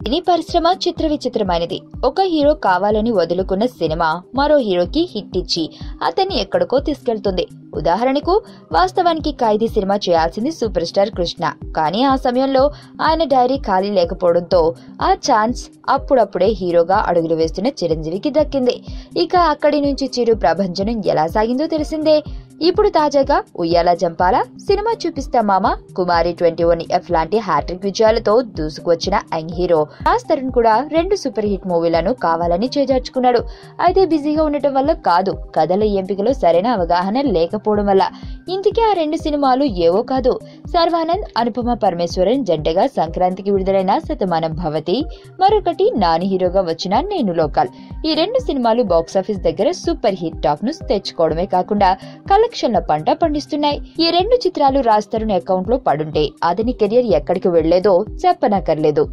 సినీ పరిశ్రమ చిత్ర విచిత్రమైనది. ఒక హీరో కావాలని వదులుకున్న సినిమా మరో హీరోకి హిట్ ఇచ్చి అతన్ని ఎక్కడికో తీసుకెళ్తుంది. ఉదాహరణకు వాస్తవానికి ఖైదీ సినిమా చేయాల్సింది సూపర్ స్టార్ కృష్ణ. కానీ ఆ సమయంలో ఆయన డైరీ ఖాళీ లేకపోవడంతో ఆ ఛాన్స్ అప్పుడప్పుడే హీరోగా అడుగులు వేస్తున్న చిరంజీవికి దక్కింది. ఇక అక్కడి నుంచి చిరు ప్రభంజనం ఎలా సాగిందో తెలిసిందే. ఇప్పుడు తాజాగా ఉయ్యాల జంపాల, సినిమా చూపిస్తా మామ, కుమారి 21F లాంటి హ్యాట్రిక్ విజయాలతో దూసుకువచ్చిన యంగ్ హీరో రాజ్ తరుణ్ కూడా 2 సూపర్ హిట్ మూవీలను కావాలని చేజార్చుకున్నాడు. అయితే బిజీగా ఉండటం వల్ల కాదు, కథల ఎంపికలో సరైన అవగాహన లేకపోవడం వల్ల. ఇంతకీ ఆ 2 సినిమాలు ఏవో కాదు. సర్వానంద్, అనుపమ పరమేశ్వరన్ జంటగా సంక్రాంతికి విడుదలైన శతమానం భవతి, మరొకటి నాని హీరోగా వచ్చిన నేను లోకల్. ఈ 2 సినిమాలు బాక్సాఫీస్ దగ్గర సూపర్ హిట్ టాక్ ను తెచ్చుకోవడమే కాకుండా కలెక్షన్ల పంట పండిస్తున్నాయి. ఈ 2 చిత్రాలు రాజ్ తరుణ్ అకౌంట్ లో పడుంటే అతని కెరియర్ ఎక్కడికి వెళ్లేదో చెప్పనక్కర్లేదు.